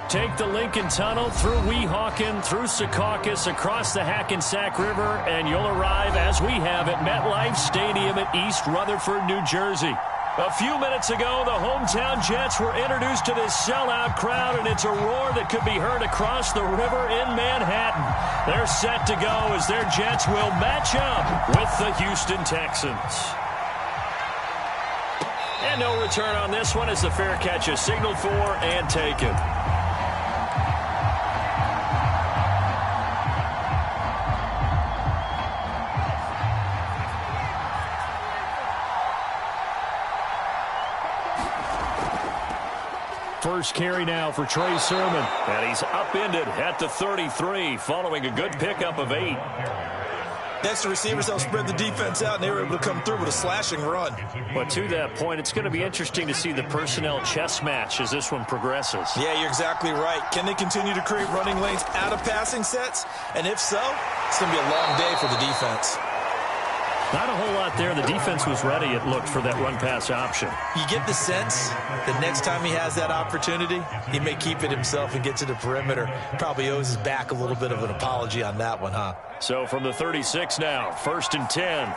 Take the Lincoln Tunnel through Weehawken, through Secaucus, across the Hackensack River, and you'll arrive, as we have, at MetLife Stadium at East Rutherford, New Jersey. A few minutes ago, the hometown Jets were introduced to this sellout crowd, and it's a roar that could be heard across the river in Manhattan. They're set to go as their Jets will match up with the Houston Texans. And no return on this one as the fair catch is signaled for and taken. First carry now for Trey Sermon. And he's upended at the 33 following a good pickup of 8. Next to receivers, they'll spread the defense out, and they were able to come through with a slashing run. But to that point, it's going to be interesting to see the personnel chess match as this one progresses. Yeah, you're exactly right. Can they continue to create running lanes out of passing sets? And if so, it's going to be a long day for the defense. Not a whole lot there. The defense was ready, it looked, for that run-pass option. You get the sense that next time he has that opportunity, he may keep it himself and get to the perimeter. Probably owes his back a little bit of an apology on that one, huh? So from the 36 now, 1st and 10.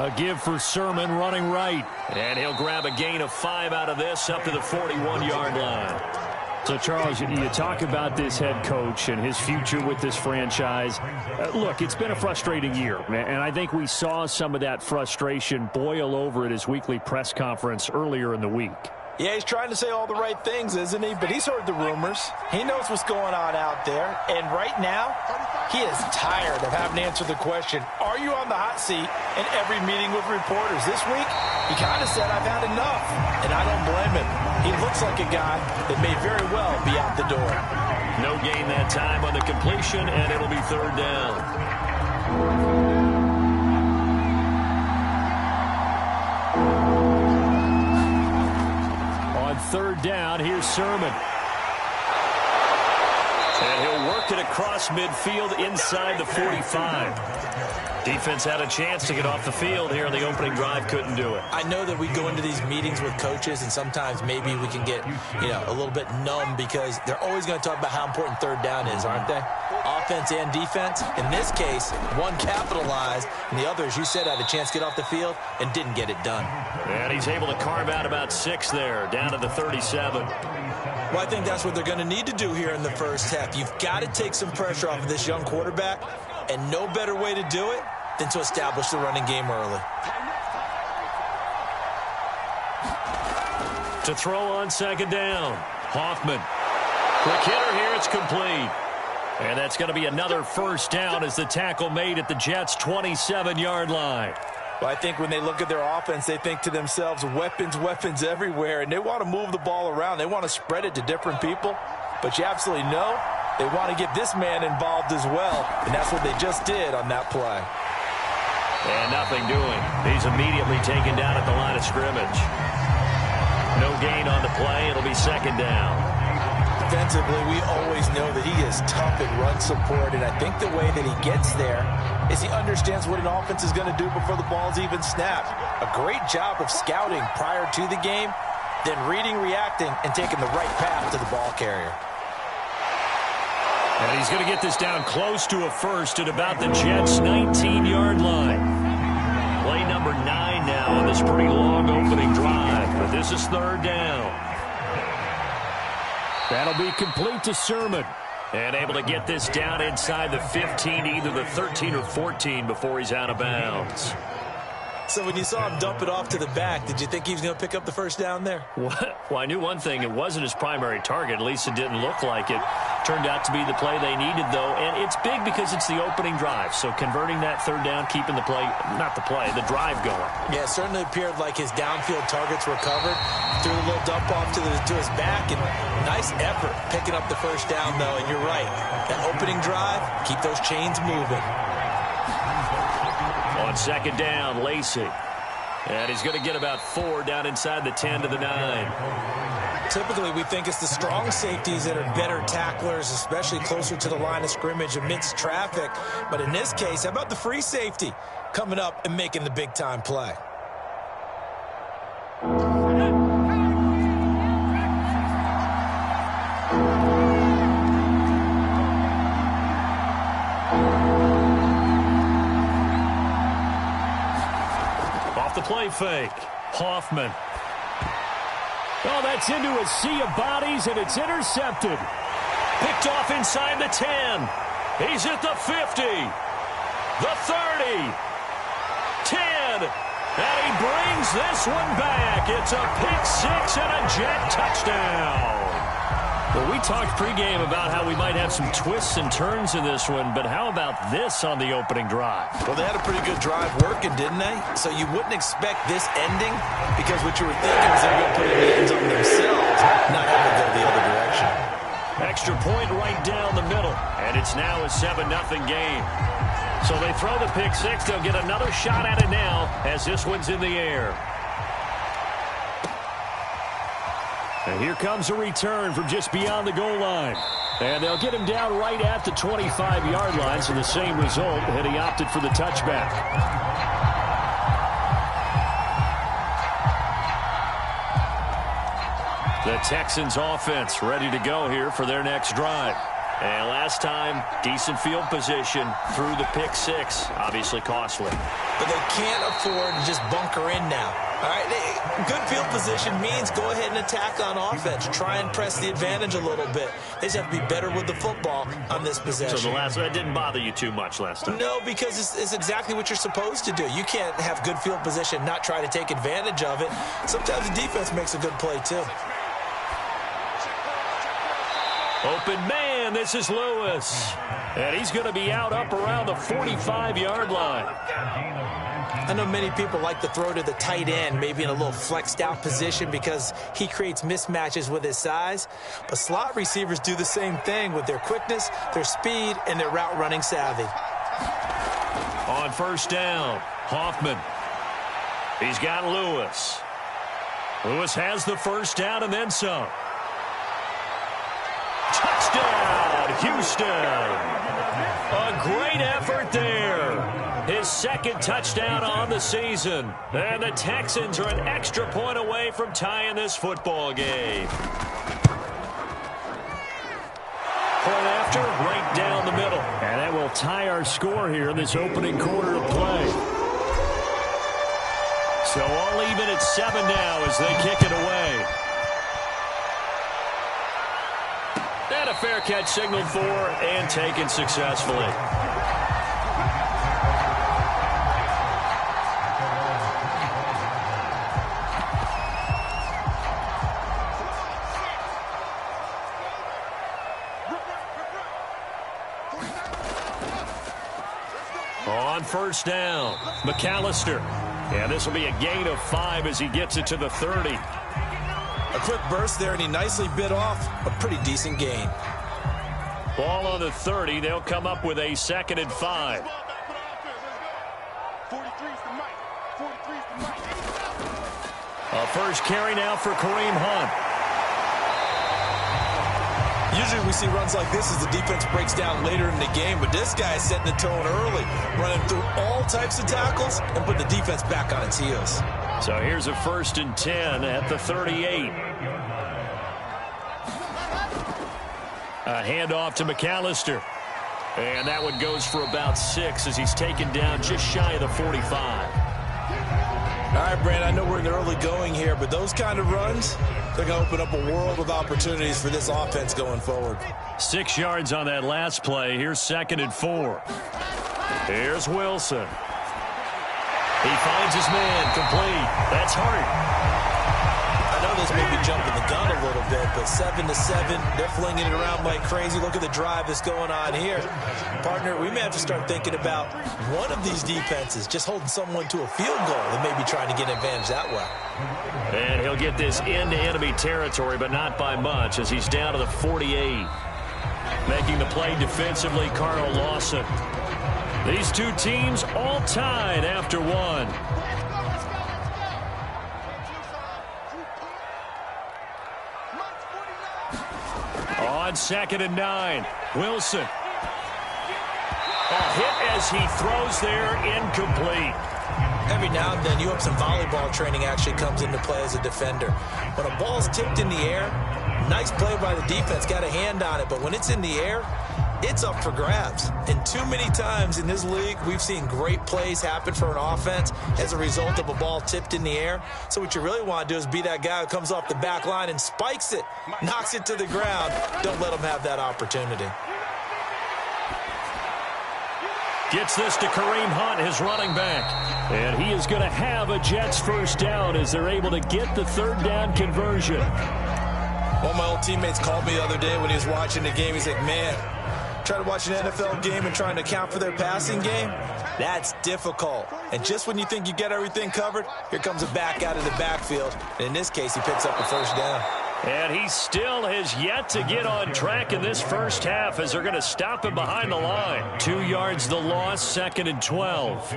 A give for Sermon running right. And he'll grab a gain of 5 out of this up to the 41-yard line. So, Charles, you talk about this head coach and his future with this franchise. Look, it's been a frustrating year, and I think we saw some of that frustration boil over at his weekly press conference earlier in the week. Yeah, he's trying to say all the right things, isn't he? But he's heard the rumors. He knows what's going on out there. And right now, he is tired of having to answer the question, are you on the hot seat in every meeting with reporters? This week, he kind of said, I've had enough. And I don't blame him. He looks like a guy that may very well be out the door. No gain that time on the completion, and it'll be 3rd down. On 3rd down, here's Sermon. And he'll work it across midfield inside the 45. Defense had a chance to get off the field here in the opening drive, couldn't do it. I know that we go into these meetings with coaches, and sometimes maybe we can get, a little bit numb because they're always going to talk about how important 3rd down is, aren't they? Offense and defense. In this case, one capitalized, and the other, as you said, had a chance to get off the field and didn't get it done. And he's able to carve out about 6 there, down to the 37. Well, I think that's what they're going to need to do here in the first half. You've got to take some pressure off of this young quarterback, and no better way to do it than to establish the running game early. To throw on 2nd down, Hoffman. Quick hitter here, it's complete. And that's going to be another 1st down as the tackle made at the Jets' 27-yard line. Well, I think when they look at their offense, they think to themselves, weapons, weapons everywhere, and they want to move the ball around. They want to spread it to different people, but you absolutely know they want to get this man involved as well, and that's what they just did on that play. And nothing doing. He's immediately taken down at the line of scrimmage. No gain on the play. It'll be 2nd down. Defensively, we always know that he is tough in run support, and I think the way that he gets there is he understands what an offense is going to do before the ball's even snapped. A great job of scouting prior to the game, then reading, reacting, and taking the right path to the ball carrier. And he's going to get this down close to a 1st at about the Jets' 19-yard line. Play number 9 now on this pretty long opening drive, but this is 3rd down. That'll be complete to Sermon. And able to get this down inside the 15, either the 13 or 14 before he's out of bounds. So when you saw him dump it off to the back, did you think he was going to pick up the 1st down there? Well, I knew one thing. It wasn't his primary target. At least it didn't look like it. Turned out to be the play they needed, though. And it's big because it's the opening drive. So converting that 3rd down, keeping the play, not the play, the drive going. Yeah, it certainly appeared like his downfield targets were covered. Threw a little dump off to his back. And nice effort picking up the 1st down, though. And you're right. That opening drive, keep those chains moving. On 2nd down, Lacey. And he's going to get about 4 down inside the 10 to the 9. Typically, we think it's the strong safeties that are better tacklers, especially closer to the line of scrimmage amidst traffic. But in this case, how about the free safety coming up and making the big-time play? off the play fake. Hoffman. Oh, that's into a sea of bodies, and it's intercepted. Picked off inside the 10. He's at the 50. The 30. 10. And he brings this one back. It's a pick six and a Jet touchdown. Well, we talked pregame about how we might have some twists and turns in this one, but how about this on the opening drive? Well, they had a pretty good drive working, didn't they? So you wouldn't expect this ending because what you were thinking was they were going to put it in the end zone themselves, not having to go the other direction. Extra point right down the middle, and it's now a 7-0 game. So they throw the pick six. They'll get another shot at it now as this one's in the air. And here comes a return from just beyond the goal line. And they'll get him down right at the 25-yard line, so the same result, and he opted for the touchback. The Texans offense ready to go here for their next drive. And last time, decent field position through the pick six. Obviously costly. But they can't afford to just bunker in now. All right, good field position means go ahead and attack on offense. Try and press the advantage a little bit. They just have to be better with the football on this possession. So that didn't bother you too much last time? No, because it's exactly what you're supposed to do. You can't have good field position, not try to take advantage of it. Sometimes the defense makes a good play, too. Open man, this is Lewis. And he's going to be out up around the 45-yard line. I know many people like to throw to the tight end, maybe in a little flexed out position because he creates mismatches with his size. But slot receivers do the same thing with their quickness, their speed, and their route running savvy. On first down, Hoffman. He's got Lewis. Lewis has the first down and then some. Touchdown, Houston. A great effort there. His second touchdown on the season. And the Texans are an extra point away from tying this football game. Point after, right down the middle. And that will tie our score here in this opening quarter of play. So all even at 7 now as they kick it away. And a fair catch signaled for and taken successfully. On first down, McAllister. And this will be a gain of 5 as he gets it to the 30. A quick burst there, and he nicely bit off a pretty decent gain. Ball on the 30. They'll come up with a 2nd and 5. A first carry now for Kareem Hunt. Usually we see runs like this as the defense breaks down later in the game, but this guy is setting the tone early, running through all types of tackles and putting the defense back on its heels. So here's a 1st and 10 at the 38. A handoff to McAllister. And that one goes for about 6 as he's taken down just shy of the 45. All right, Brand, I know we're in the early going here, but those kind of runs, they're going to open up a world of opportunities for this offense going forward. 6 yards on that last play. Here's 2nd and 4. Here's Wilson. He finds his man complete. That's Hart. I know this may be jumping the gun a little bit, but 7-7, they're flinging it around like crazy. Look at the drive that's going on here. Partner, we may have to start thinking about one of these defenses just holding someone to a field goal and maybe trying to get an advantage that way. And he'll get this into enemy territory, but not by much as he's down to the 48. Making the play defensively, Carl Lawson. These two teams all tied after 1. On 2nd and 9, Wilson. A hit as he throws there, incomplete. Every now and then, you have some volleyball training actually comes into play as a defender. When a ball's tipped in the air, nice play by the defense, got a hand on it, but when it's in the air, it's up for grabs. And too many times in this league, we've seen great plays happen for an offense as a result of a ball tipped in the air. So what you really want to do is be that guy who comes off the back line and spikes it, knocks it to the ground. Don't let him have that opportunity. Gets this to Kareem Hunt, his running back. And he is going to have a Jets first down as they're able to get the third down conversion. One of my old teammates called me the other day when he was watching the game. He's like, man, trying to watch an NFL game and trying to account for their passing game, that's difficult. And just when you think you get everything covered, here comes a back out of the backfield. And in this case, he picks up a first down. And he still has yet to get on track in this first half as they're going to stop him behind the line. 2 yards the loss, 2nd and 12.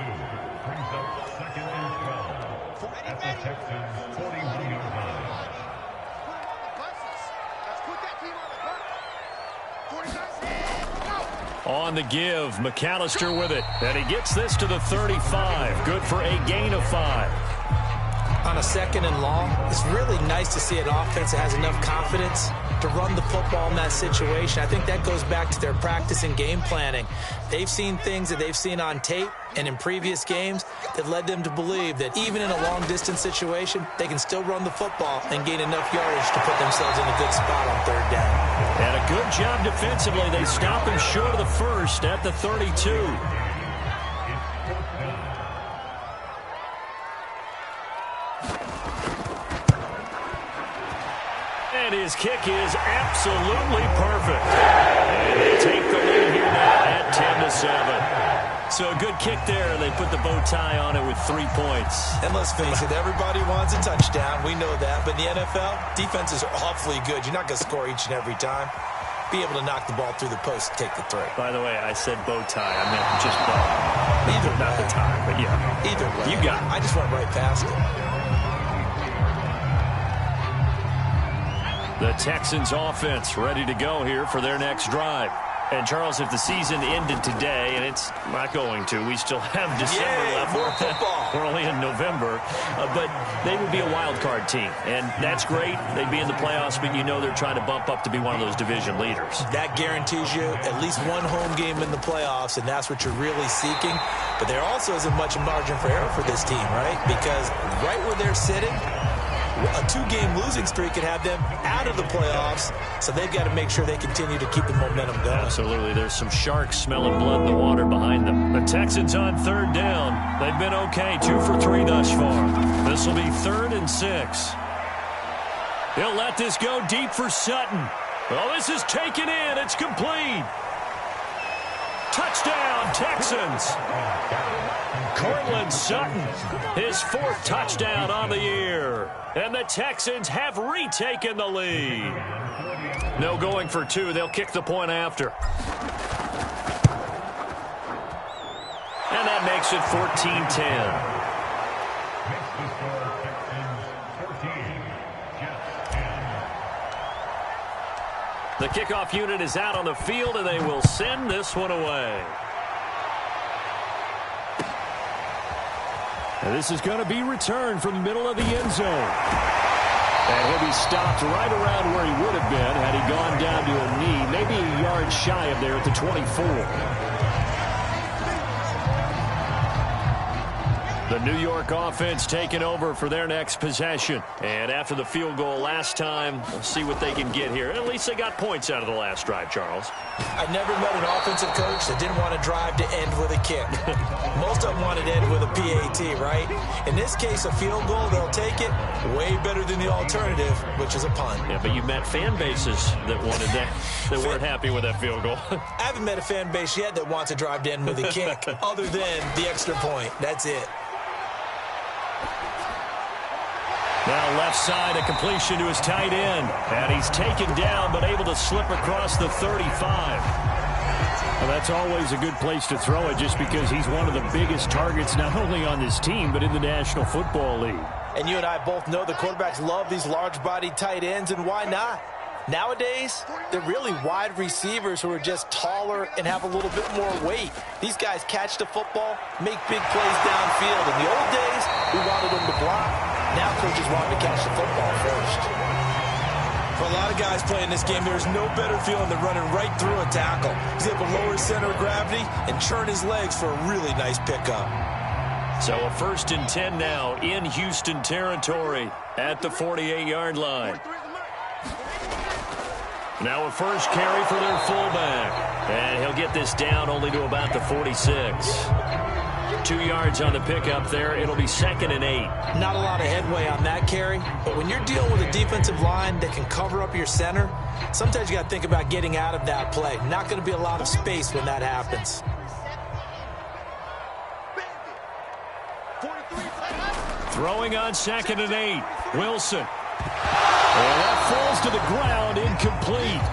On the give, McAllister with it. And he gets this to the 35. Good for a gain of 5. On a 2nd and long, it's really nice to see an offense that has enough confidence to run the football in that situation. I think that goes back to their practice and game planning. They've seen things that they've seen on tape and in previous games that led them to believe that even in a long-distance situation, they can still run the football and gain enough yardage to put themselves in a good spot on 3rd down. And a good job defensively. They stop him short of the first at the 32. And his kick is absolutely perfect. And they take the lead here now at 10-7. So a good kick there. They put the bow tie on it with 3 points. And let's face it, everybody wants a touchdown. We know that. But in the NFL, defenses are awfully good. You're not going to score each and every time. Be able to knock the ball through the post and take the throw. By the way, I said bow tie. I meant just bow. Either not way. the tie, but yeah. Either way. You got it. I just went right past it. The Texans offense ready to go here for their next drive. And, Charles, if the season ended today, and it's not going to, we still have December left. More football. We're only in November. But they would be a wild card team. And that's great. They'd be in the playoffs, but you know they're trying to bump up to be one of those division leaders. That guarantees you at least one home game in the playoffs, and that's what you're really seeking. But there also isn't much margin for error for this team, right? Because right where they're sitting, a 2-game losing streak could have them out of the playoffs, so they've got to make sure they continue to keep the momentum going. Absolutely. There's some sharks smelling blood in the water behind them. The Texans on 3rd down. They've been okay, 2 for 3 thus far. This will be 3rd and 6. He'll let this go deep for Sutton. Well, this is taken in. It's complete. Touchdown, Texans. Cortland Sutton, his 4th touchdown on the year. And the Texans have retaken the lead. No going for 2. They'll kick the point after. And that makes it 14-10. The kickoff unit is out on the field, and they will send this one away. And this is going to be returned from the middle of the end zone. And he'll be stopped right around where he would have been had he gone down to a knee, maybe a yard shy of there at the 24. The New York offense taking over for their next possession. And after the field goal last time, we'll see what they can get here. At least they got points out of the last drive, Charles. I never met an offensive coach that didn't want to drive to end with a kick. Most of them wanted to end with a PAT, right? In this case, a field goal, they'll take it. Way better than the alternative, which is a punt. Yeah, but you've met fan bases that wanted that, that weren't happy with that field goal. I haven't met a fan base yet that wants to drive to end with a kick, other than the extra point. That's it. Now left side, a completion to his tight end. And he's taken down, but able to slip across the 35. Well, that's always a good place to throw it just because he's one of the biggest targets not only on this team, but in the National Football League. And you and I both know the quarterbacks love these large-bodied tight ends, and why not? Nowadays, they're really wide receivers who are just taller and have a little bit more weight. These guys catch the football, make big plays downfield. In the old days, we wanted them to block. Now coaches want to catch the football first. For a lot of guys playing this game, there's no better feeling than running right through a tackle. He's able to lower his center of gravity and churn his legs for a really nice pickup. So a 1st and 10 now in Houston territory at the 48-yard line. Now a first carry for their fullback. And he'll get this down only to about the 46. 2 yards on the pickup there. It'll be 2nd and 8. Not a lot of headway on that carry, but when you're dealing with a defensive line that can cover up your center, sometimes you got to think about getting out of that play. Not going to be a lot of space when that happens. Throwing on 2nd and 8. Wilson. And that falls to the ground, incomplete.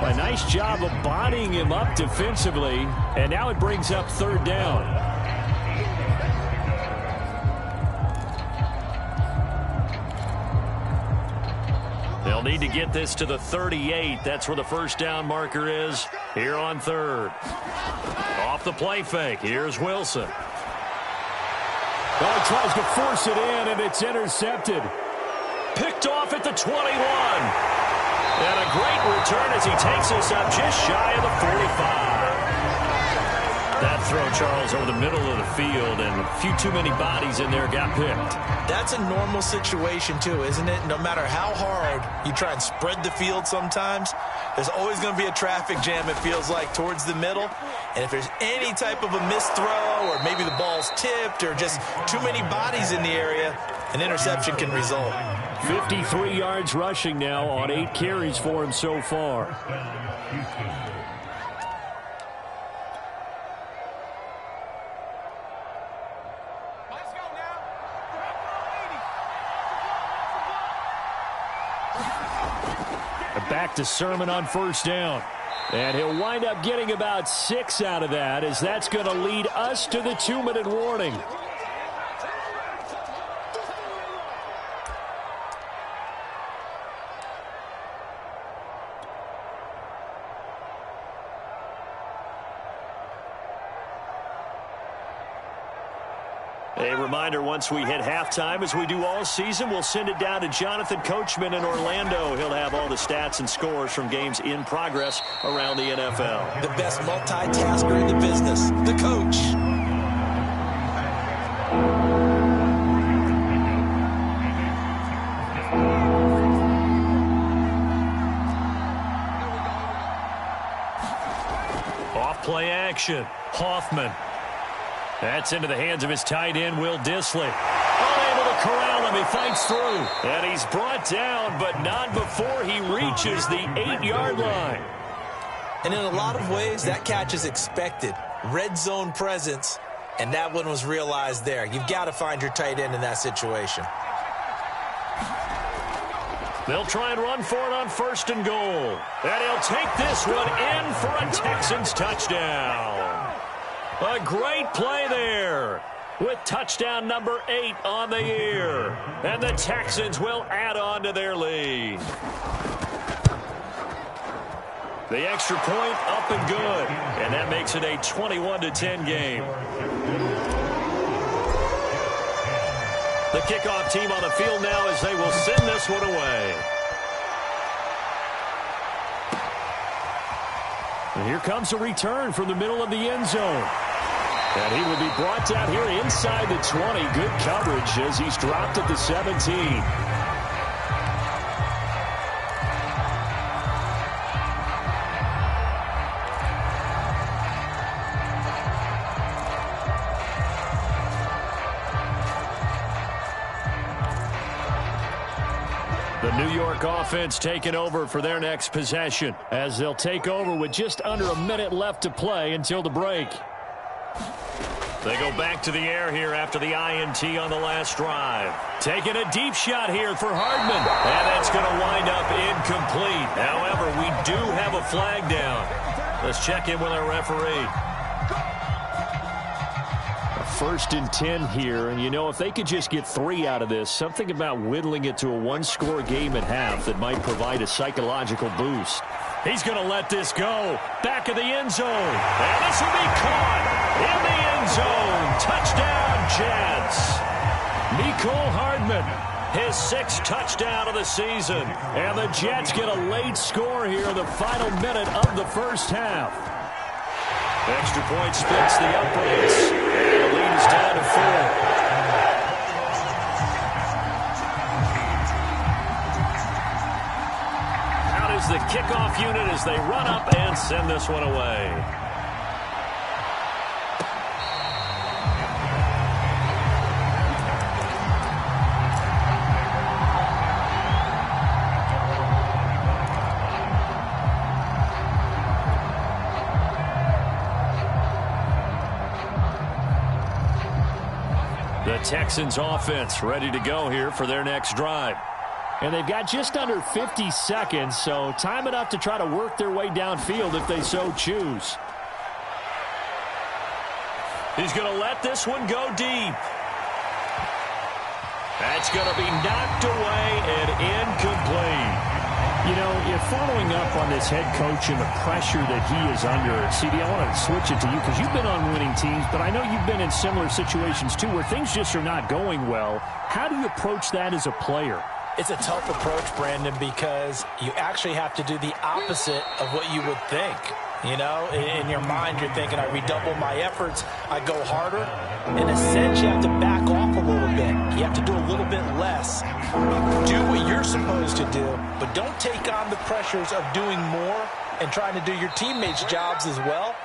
A nice job of bodying him up defensively, and now it brings up 3rd down. They'll need to get this to the 38. That's where the first down marker is here on 3rd. Off the play fake. Here's Wilson. Oh, he tries to force it in, and it's intercepted. Picked off at the 21. And a great return as he takes us up just shy of the 45. That throw, Charles, over the middle of the field, and a few too many bodies in there got picked. That's a normal situation, too, isn't it? No matter how hard you try and spread the field sometimes, there's always going to be a traffic jam, it feels like, towards the middle. And if there's any type of a missed throw or maybe the ball's tipped or just too many bodies in the area, an interception can result. 53 yards rushing now on 8 carries for him so far. Back to Sermon on 1st down. And he'll wind up getting about 6 out of that, as that's going to lead us to the 2-minute warning. A reminder, once we hit halftime, as we do all season, we'll send it down to Jonathan Coachman in Orlando. He'll have all the stats and scores from games in progress around the NFL. The best multitasker in the business, the coach. Off play action. Hoffman. That's into the hands of his tight end, Will Dissly. Unable to corral him. He fights through. And he's brought down, but not before he reaches the 8-yard line. And in a lot of ways, that catch is expected. Red zone presence, and that one was realized there. You've got to find your tight end in that situation. They'll try and run for it on 1st and goal. And he'll take this one in for a Texans touchdown. A great play there with touchdown number 8 on the year. And the Texans will add on to their lead. The extra point up and good. And that makes it a 21-10 game. The kickoff team on the field now as they will send this one away. And here comes a return from the middle of the end zone. And he will be brought down here inside the 20. Good coverage as he's dropped at the 17. The New York offense taking over for their next possession, as they'll take over with just under a minute left to play until the break. They go back to the air here after the INT on the last drive. Taking a deep shot here for Hardman. And that's going to wind up incomplete. However, we do have a flag down. Let's check in with our referee. A 1st and 10 here. And, you know, if they could just get 3 out of this, something about whittling it to a one-score game at half that might provide a psychological boost. He's going to let this go. Back of the end zone. And this will be caught in the end zone. Touchdown, Jets. Mecole Hardman His 6th touchdown of the season. And the Jets get a late score here in the final minute of the first half. Extra point splits the uprights. And the lead is down to 4. The kickoff unit as they run up and send this one away. The Texans offense ready to go here for their next drive. And they've got just under 50 seconds, so time enough to try to work their way downfield if they so choose. He's going to let this one go deep. That's going to be knocked away and incomplete. You know, if following up on this head coach and the pressure that he is under, CD, I want to switch it to you because you've been on winning teams, but I know you've been in similar situations too where things just are not going well. How do you approach that as a player? It's a tough approach, Brandon, because you actually have to do the opposite of what you would think. You know, in your mind, you're thinking, I redouble my efforts, I go harder. In a sense, you have to back off a little bit. You have to do a little bit less. Do what you're supposed to do, but don't take on the pressures of doing more and trying to do your teammates' jobs as well.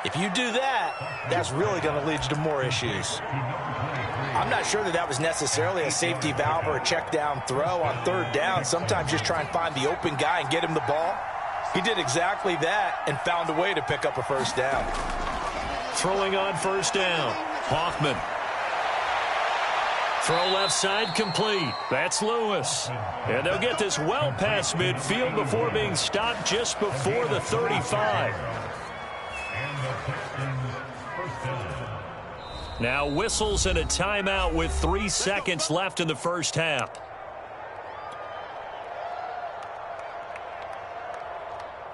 If you do that, that's really going to lead you to more issues. I'm not sure that was necessarily a safety valve or a check down throw on 3rd down. Sometimes just try and find the open guy and get him the ball. He did exactly that and found a way to pick up a 1st down. Throwing on 1st down. Hoffman. Throw left side complete. That's Lewis. And they'll get this well past midfield before being stopped just before the 35. Now whistles and a timeout with 3 seconds left in the first half.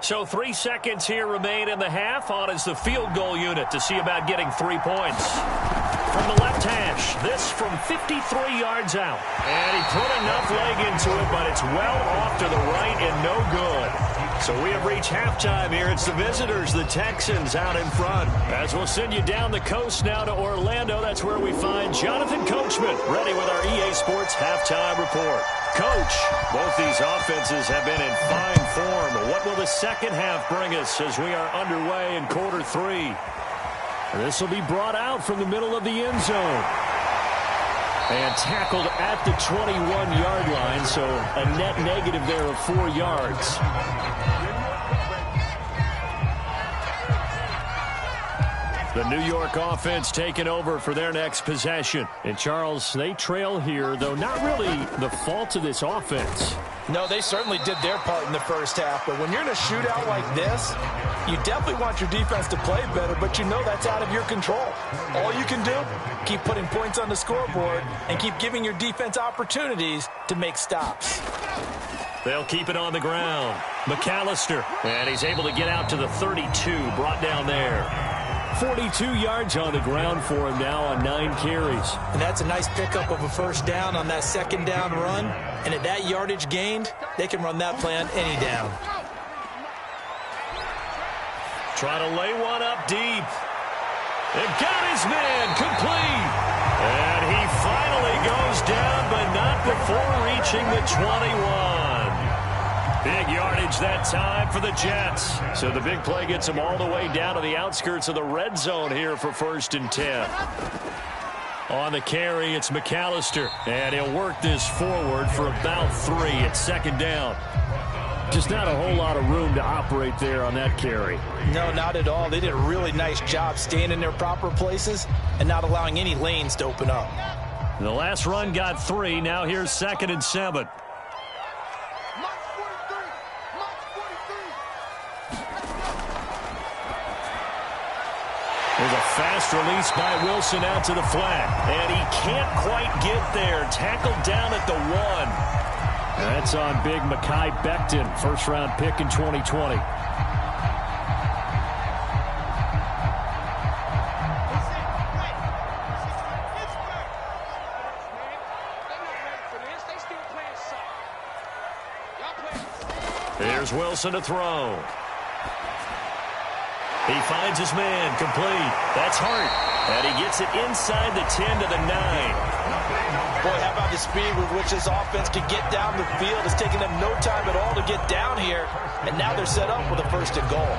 So 3 seconds here remain in the half. On is the field goal unit to see about getting 3 points. From the left hash, this from 53 yards out. And he put enough leg into it, but it's well off to the right and no good. So we have reached halftime here. It's the visitors, the Texans, out in front. As we'll send you down the coast now to Orlando, that's where we find Jonathan Coachman, ready with our EA Sports Halftime Report. Coach, both these offenses have been in fine form. What will the second half bring us as we are underway in quarter 3? This will be brought out from the middle of the end zone. And tackled at the 21-yard line, so a net negative there of 4 yards. The New York offense taking over for their next possession. And, Charles, they trail here, though not really the fault of this offense. No, they certainly did their part in the first half. But when you're in a shootout like this, you definitely want your defense to play better, but you know that's out of your control. All you can do, keep putting points on the scoreboard and keep giving your defense opportunities to make stops. They'll keep it on the ground. McAllister, and he's able to get out to the 32, brought down there. 42 yards on the ground for him now on 9 carries. And that's a nice pickup of a 1st down on that 2nd down run. And at that yardage gained, they can run that play on any down. Try to lay one up deep. And got his man complete. And he finally goes down, but not before reaching the 21. Big yardage that time for the Jets. So the big play gets them all the way down to the outskirts of the red zone here for 1st and 10. On the carry, it's McAllister. And he'll work this forward for about 3 at 2nd down. Just not a whole lot of room to operate there on that carry. No, not at all. They did a really nice job staying in their proper places and not allowing any lanes to open up. The last run got 3. Now here's 2nd and 7. There's a fast release by Wilson out to the flat. And he can't quite get there. Tackled down at the 1. That's on big Mekhi Becton, 1st-round pick in 2020. Here's Wilson to throw. He finds his man, complete. That's Hart. And he gets it inside the 10 to the 9. Boy, how about the speed with which this offense can get down the field? It's taken them no time at all to get down here. And now they're set up with a 1st and goal.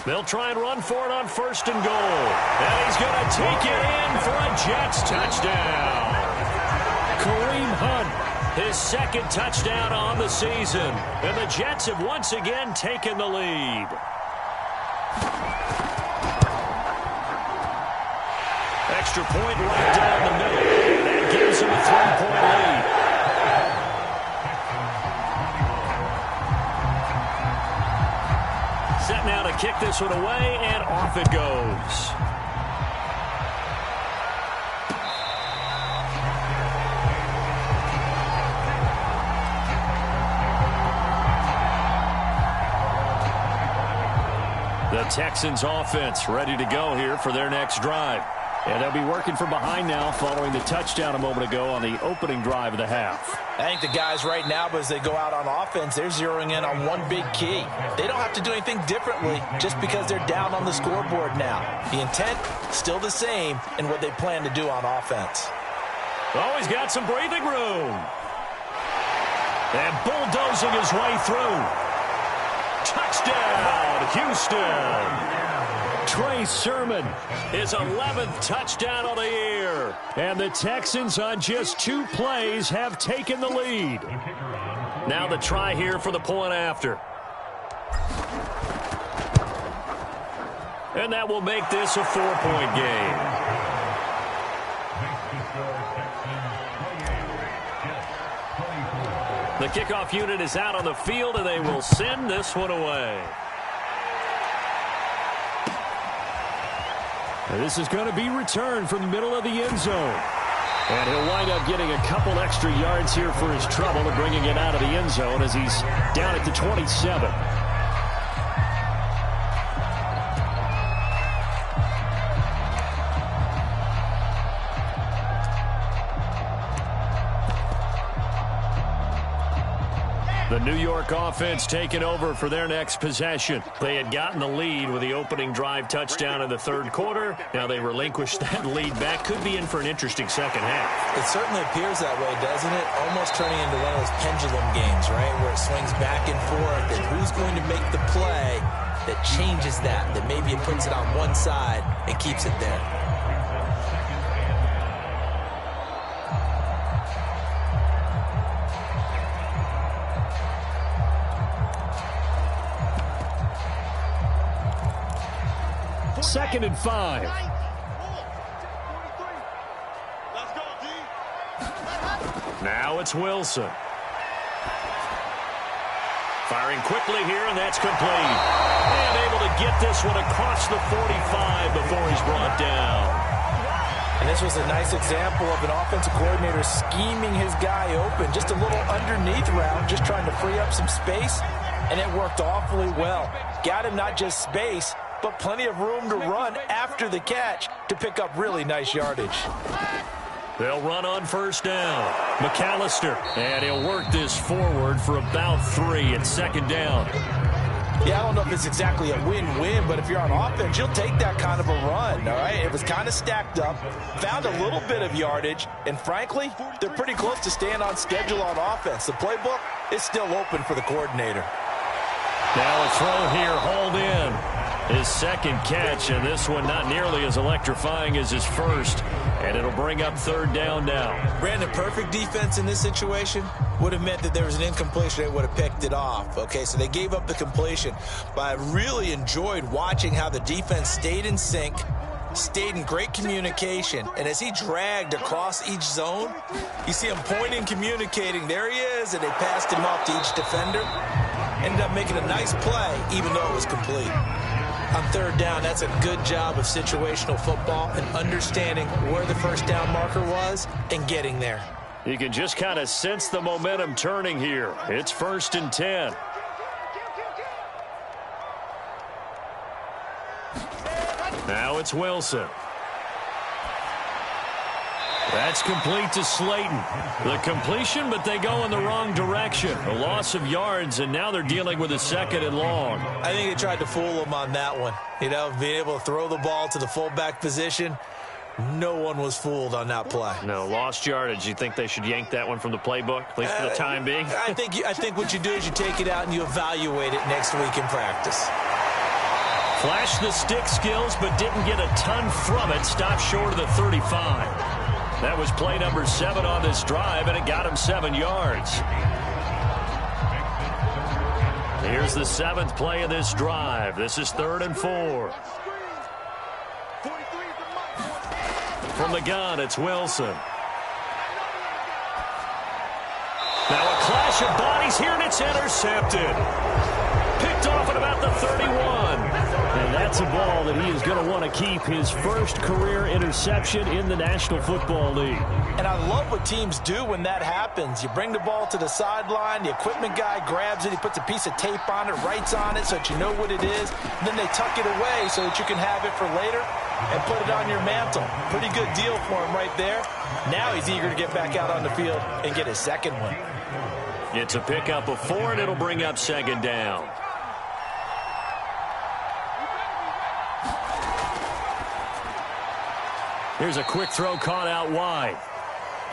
They'll try and run for it on 1st and goal. And he's going to take it in for a Jets touchdown. Kareem Hunt, his 2nd touchdown on the season. And the Jets have once again taken the lead. Extra point right down the middle. That gives them a 3-point lead. Set now to kick this one away, and off it goes. The Texans offense ready to go here for their next drive. And they'll be working from behind now following the touchdown a moment ago on the opening drive of the half. I think the guys right now, as they go out on offense, they're zeroing in on one big key. They don't have to do anything differently just because they're down on the scoreboard now. The intent, still the same in what they plan to do on offense. Oh, he's got some breathing room. And bulldozing his way through. Touchdown, Houston. Trey Sermon, his 11th touchdown of the year. And the Texans on just 2 plays have taken the lead. Now the try here for the point after. And that will make this a 4-point game. The kickoff unit is out on the field, and they will send this one away. And this is going to be returned from the middle of the end zone. And he'll wind up getting a couple extra yards here for his trouble and bringing it out of the end zone as he's down at the 27. The New York offense taking over for their next possession. They had gotten the lead with the opening drive touchdown in the 3rd quarter. Now they relinquished that lead back. Could be in for an interesting second half. It certainly appears that way, doesn't it? Almost turning into one of those pendulum games, right? Where it swings back and forth. And who's going to make the play that changes that maybe it puts it on one side and keeps it there. Second and 5. Now it's Wilson. Firing quickly here, and that's complete. And able to get this one across the 45 before he's brought down. And this was a nice example of an offensive coordinator scheming his guy open. Just a little underneath route, just trying to free up some space, and it worked awfully well. Got him not just space, but plenty of room to run after the catch to pick up really nice yardage. They'll run on 1st down. McAllister, and he'll work this forward for about 3 at 2nd down. Yeah, I don't know if it's exactly a win-win, but if you're on offense, you'll take that kind of a run, all right? It was kind of stacked up, found a little bit of yardage, and frankly, they're pretty close to staying on schedule on offense. The playbook is still open for the coordinator. Now a throw here, hauled in. His 2nd catch, and this one not nearly as electrifying as his 1st. And it'll bring up 3rd down now. Brandon, perfect defense in this situation would have meant that there was an incompletion. They would have picked it off. Okay, so they gave up the completion. But I really enjoyed watching how the defense stayed in sync, stayed in great communication. And as he dragged across each zone, you see him pointing, communicating. There he is, and they passed him off to each defender. Ended up making a nice play, even though it was complete. On 3rd down, that's a good job of situational football and understanding where the 1st down marker was and getting there. You can just kind of sense the momentum turning here. It's 1st and 10. Now it's Wilson. That's complete to Slayton. The completion, but they go in the wrong direction. A loss of yards, and now they're dealing with a 2nd and long. I think they tried to fool him on that one. You know, being able to throw the ball to the fullback position. No one was fooled on that play. No, lost yardage. You think they should yank that one from the playbook, at least for the time being? I think what you do is you take it out and you evaluate it next week in practice. Flashed the stick skills, but didn't get a ton from it. Stopped short of the 35. That was play number 7 on this drive, and it got him 7 yards. Here's the 7th play of this drive. This is 3rd and 4. From the gun, it's Wilson. Now a clash of bodies here, and it's intercepted. Picked off at about the 31. And that's a ball that he is going to want to keep, his first career interception in the National Football League. And I love what teams do when that happens. You bring the ball to the sideline, the equipment guy grabs it, he puts a piece of tape on it, writes on it so that you know what it is, and then they tuck it away so that you can have it for later and put it on your mantle. Pretty good deal for him right there. Now he's eager to get back out on the field and get his 2nd one. It's a pickup of 4, and it'll bring up 2nd down. Here's a quick throw caught out wide.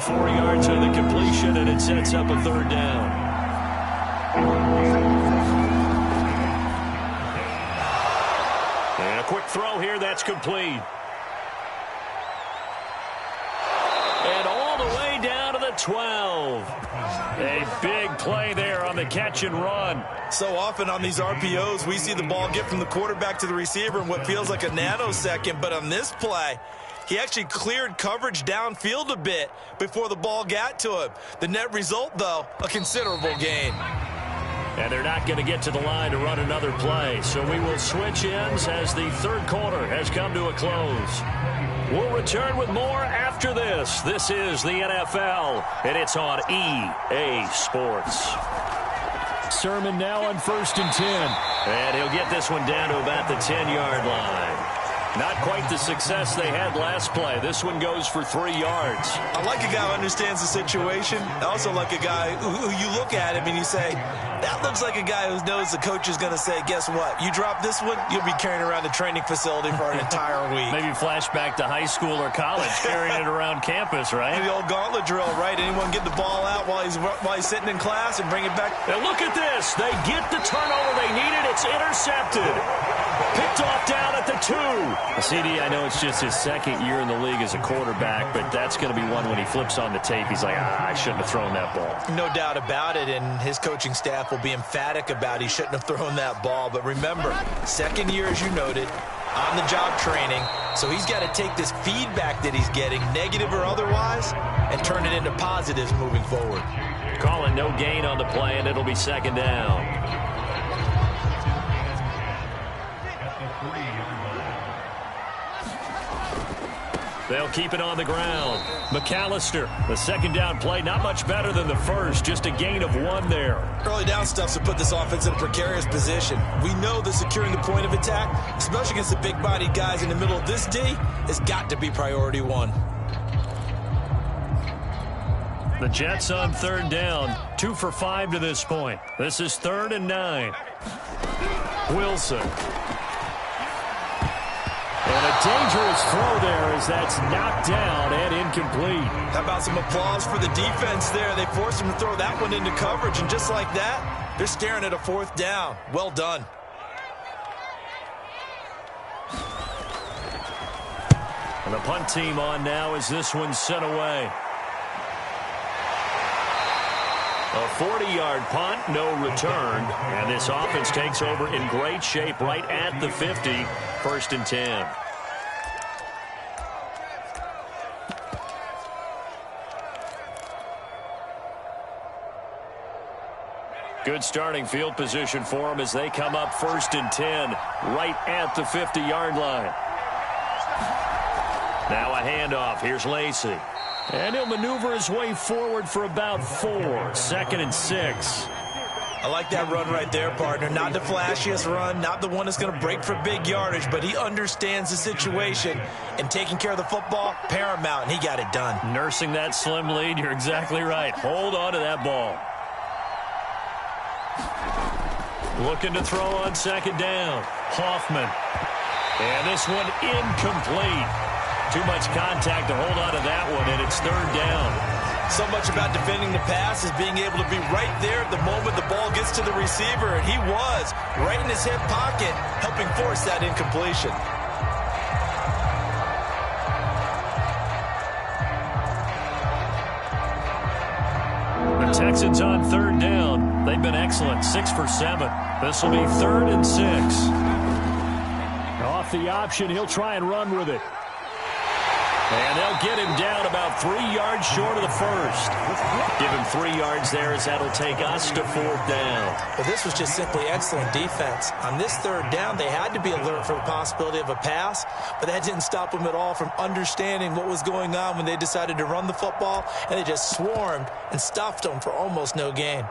4 yards on the completion, and it sets up a 3rd down. And a quick throw here, that's complete. And all the way down to the 12. A big play there on the catch and run. So often on these RPOs, we see the ball get from the quarterback to the receiver in what feels like a nanosecond, but on this play, he actually cleared coverage downfield a bit before the ball got to him. The net result, though, a considerable gain. And they're not going to get to the line to run another play. So we will switch ends as the 3rd quarter has come to a close. We'll return with more after this. This is the NFL, and it's on EA Sports. Sermon now on 1st and 10. And he'll get this one down to about the 10-yard line. Not quite the success they had last play. This one goes for 3 yards. I like a guy who understands the situation. I also like a guy who you look at him and you say, that looks like a guy who knows the coach is going to say, guess what? You drop this one, you'll be carrying around the training facility for an entire week. Maybe flashback to high school or college, carrying it around campus, right? The old gauntlet drill, right? Anyone get the ball out while he's sitting in class and bring it back. Now look at this. They get the turnover they needed. It's intercepted. Picked off down at the 2. CD, I know it's just his 2nd year in the league as a quarterback, but that's going to be one when he flips on the tape. He's like, I shouldn't have thrown that ball. No doubt about it, and his coaching staff will be emphatic about he shouldn't have thrown that ball. But remember, 2nd year, as you noted, on-the-job training. So he's got to take this feedback that he's getting, negative or otherwise, and turn it into positives moving forward. Calling no gain on the play, and it'll be 2nd down. They'll keep it on the ground. McAllister, the 2nd down play, not much better than the first, just a gain of 1 there. Early down stuff to put this offense in a precarious position. We know that securing the point of attack, especially against the big-bodied guys in the middle of this D, has got to be priority 1. The Jets on 3rd down, 2 for 5 to this point. This is 3rd and 9. Wilson. And a dangerous throw there as that's knocked down and incomplete. How about some applause for the defense there? They forced him to throw that one into coverage, and just like that, they're staring at a 4th down. Well done. And the punt team on now as this one's sent away. A 40-yard punt, no return. And this offense takes over in great shape right at the 50. 1st and 10. Good starting field position for them as they come up 1st and 10 right at the 50-yard line. Now a handoff. Here's Lacy. And he'll maneuver his way forward for about 4. 2nd and 6. I like that run right there, partner. Not the flashiest run, not the one that's going to break for big yardage, but he understands the situation, and taking care of the football, paramount, and he got it done. Nursing that slim lead, you're exactly right. Hold on to that ball. Looking to throw on second down. Hoffman. And this one incomplete. Too much contact to hold on to that one, and it's third down. So much about defending the pass is being able to be right there at the moment the ball gets to the receiver, and he was right in his hip pocket, helping force that incompletion. The Texans on third down. They've been excellent, 6 for 7. This will be 3rd and 6. Off the option, he'll try and run with it. And they'll get him down about 3 yards short of the first. Give him 3 yards there as that'll take us to 4th down. Well, this was just simply excellent defense. On this 3rd down, they had to be alert for the possibility of a pass, but that didn't stop them at all from understanding what was going on when they decided to run the football, and they just swarmed and stuffed them for almost no gain.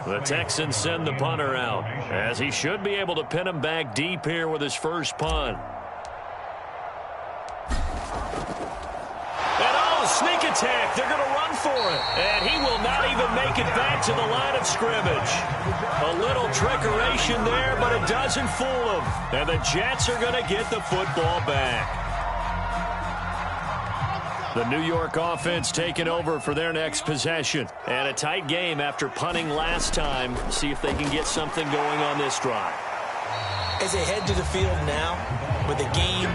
The Texans send the punter out, as he should be able to pin him back deep here with his first punt. And sneak attack. They're going to run for it. And he will not even make it back to the line of scrimmage. A little trickeration there, but it doesn't fool him. And the Jets are going to get the football back. The New York offense taking over for their next possession. And a tight game after punting last time. See if they can get something going on this drive. As they head to the field now, with the game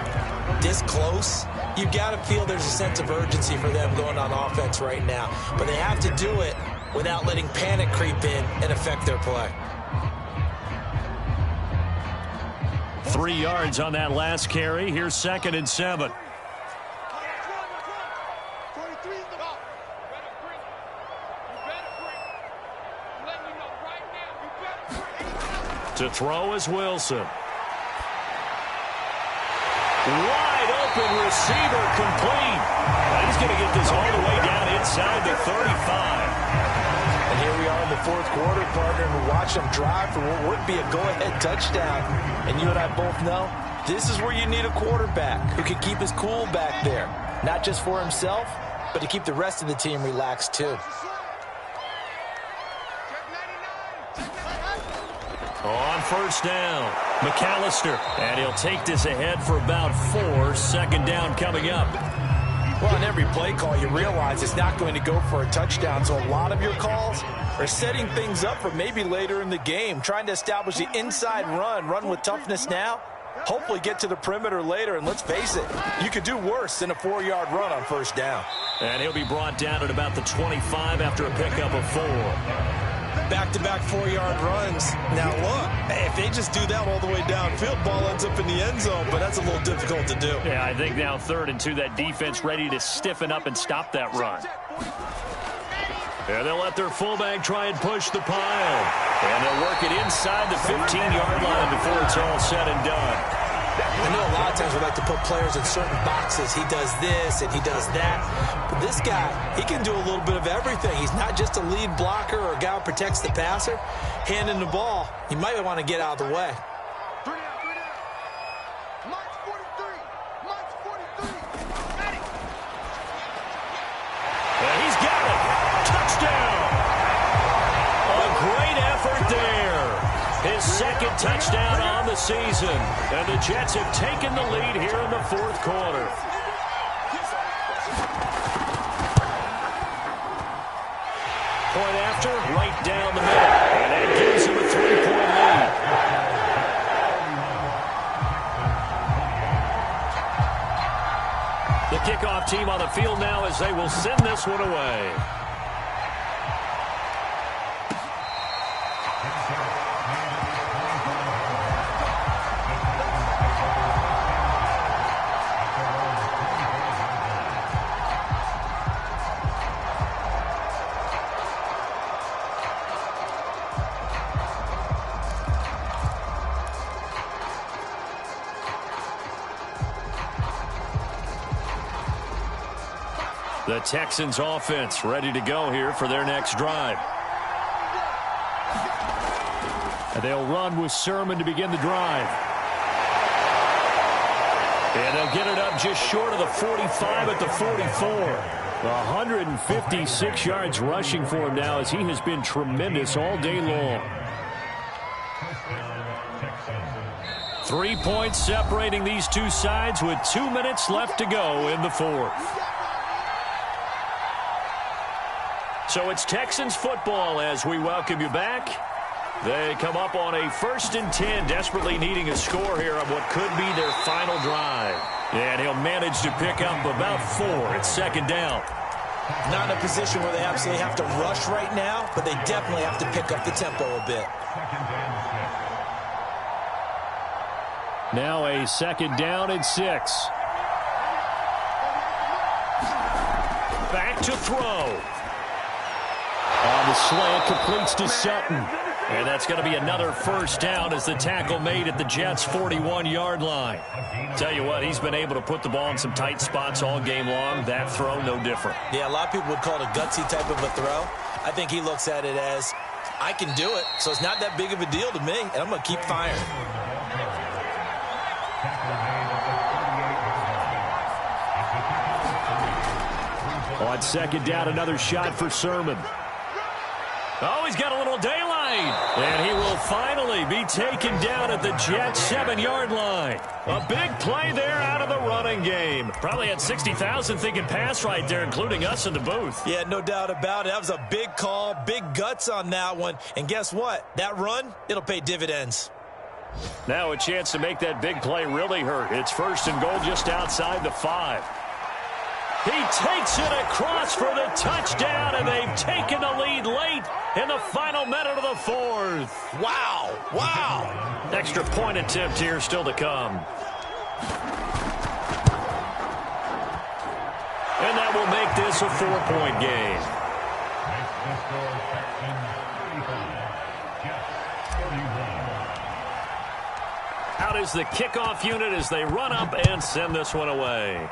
this close, you've got to feel there's a sense of urgency for them going on offense right now. But they have to do it without letting panic creep in and affect their play. 3 yards on that last carry. Here's 2nd and 7. To throw is Wilson. Wide open receiver complete. And he's going to get this all the way down inside the 35. And here we are in the fourth quarter, partner, and we watch them drive for what would be a go-ahead touchdown. And you and I both know this is where you need a quarterback who can keep his cool back there. Not just for himself, but to keep the rest of the team relaxed too. On first down, McAllister, and he'll take this ahead for about 4. 2nd down coming up. Well, on every play call, you realize it's not going to go for a touchdown, so a lot of your calls are setting things up for maybe later in the game, trying to establish the inside run with toughness now, hopefully get to the perimeter later, and let's face it, you could do worse than a 4-yard run on first down. And he'll be brought down at about the 25 after a pickup of 4. Back-to-back 4-yard runs. Now, look, if they just do that all the way downfield, ball ends up in the end zone, but that's a little difficult to do. Yeah, I think now 3rd and 2, that defense ready to stiffen up and stop that run. And they'll let their fullback try and push the pile. And they'll work it inside the 15-yard line before it's all said and done. I know a lot of times we like to put players in certain boxes. He does this and he does that. But this guy, he can do a little bit of everything. He's not just a lead blocker or a guy who protects the passer. Handing the ball, he might want to get out of the way. And he's got it. Touchdown. A great effort there. His 2nd touchdown on the season. And the Jets have taken the lead here in the 4th quarter. Point after, right down the middle. And that gives him a 3-point lead. The kickoff team on the field now as they will send this one away. The Texans offense ready to go here for their next drive. And they'll run with Sermon to begin the drive. And they'll get it up just short of the 45 at the 44. 156 yards rushing for him now, as he has been tremendous all day long. 3 points separating these two sides with 2 minutes left to go in the fourth. So it's Texans football as we welcome you back. They come up on a 1st and 10, desperately needing a score here on what could be their final drive. And he'll manage to pick up about 4 at 2nd down. Not in a position where they absolutely have to rush right now, but they definitely have to pick up the tempo a bit. Now a 2nd down and 6. Back to throw. On the slant, completes to Sutton. And that's going to be another 1st down as the tackle made at the Jets' 41-yard line. Tell you what, he's been able to put the ball in some tight spots all game long. That throw, no different. Yeah, a lot of people would call it a gutsy type of a throw. I think he looks at it as, I can do it, so it's not that big of a deal to me, and I'm going to keep firing. On 2nd down, another shot for Sermon. Oh, he's got a little daylight. And he will finally be taken down at the Jets' 7-yard line. A big play there out of the running game. Probably had 60,000 thinking pass right there, including us in the booth. Yeah, no doubt about it. That was a big call, big guts on that one. And guess what? That run, it'll pay dividends. Now a chance to make that big play really hurt. It's 1st and goal just outside the 5. He takes it across for the touchdown, and they've taken the lead late in the final minute of the 4th. Wow, wow. Extra point attempt here still to come. And that will make this a 4-point game. Out is the kickoff unit as they run up and send this one away.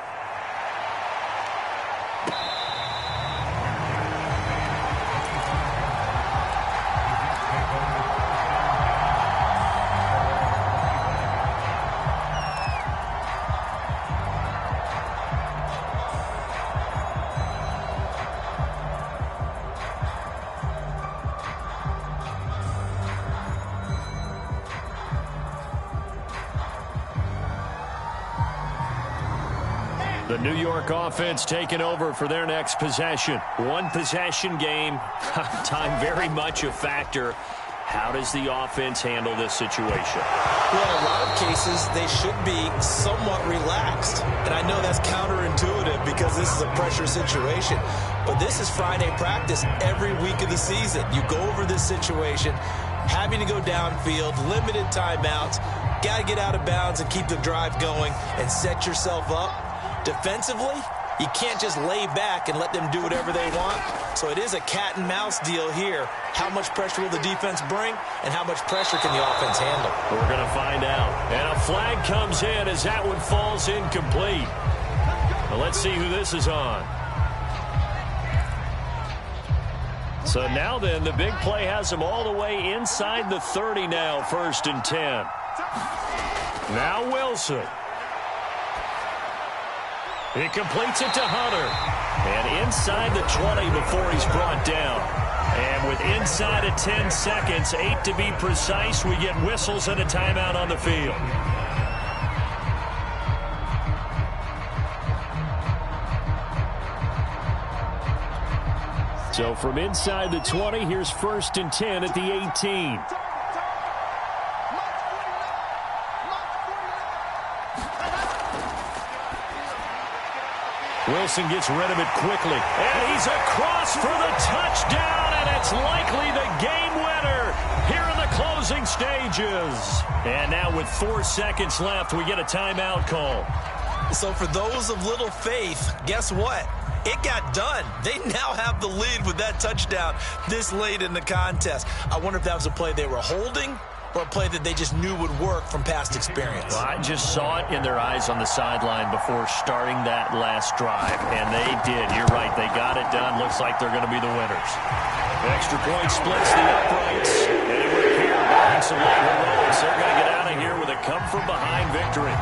The New York offense taking over for their next possession. One possession game. Time very much a factor. How does the offense handle this situation? Well, in a lot of cases, they should be somewhat relaxed. And I know that's counterintuitive because this is a pressure situation. But this is Friday practice every week of the season. You go over this situation, having to go downfield, limited timeouts, got to get out of bounds and keep the drive going and set yourself up. Defensively, you can't just lay back and let them do whatever they want. So it is a cat and mouse deal here. How much pressure will the defense bring, and how much pressure can the offense handle? We're going to find out. And a flag comes in as that one falls incomplete. Well, let's see who this is on. So now then, the big play has them all the way inside the 30 now, 1st and 10. Now Wilson. He completes it to Hunter. And inside the 20 before he's brought down. And with inside of 10 seconds, 8 to be precise, we get whistles and a timeout on the field. So from inside the 20, here's 1st and 10 at the 18. Wilson gets rid of it quickly. And he's across for the touchdown, and it's likely the game winner here in the closing stages. And now with 4 seconds left, we get a timeout call. So for those of little faith, guess what? it got done. They now have the lead with that touchdown this late in the contest. I wonder if that was a play they were holding or a play that they just knew would work from past experience. Well, I just saw it in their eyes on the sideline before starting that last drive, and they did. You're right. They got it done. Looks like they're going to be the winners. The extra point splits the uprights, and it would appear barring some late heroics, they're going to get out of here with a come-from-behind victory.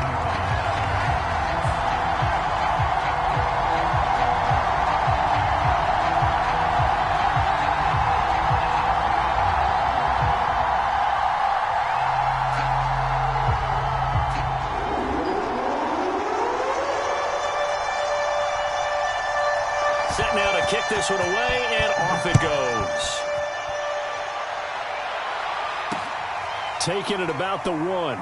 Set now to kick this one away, and off it goes. Taking it about the 1.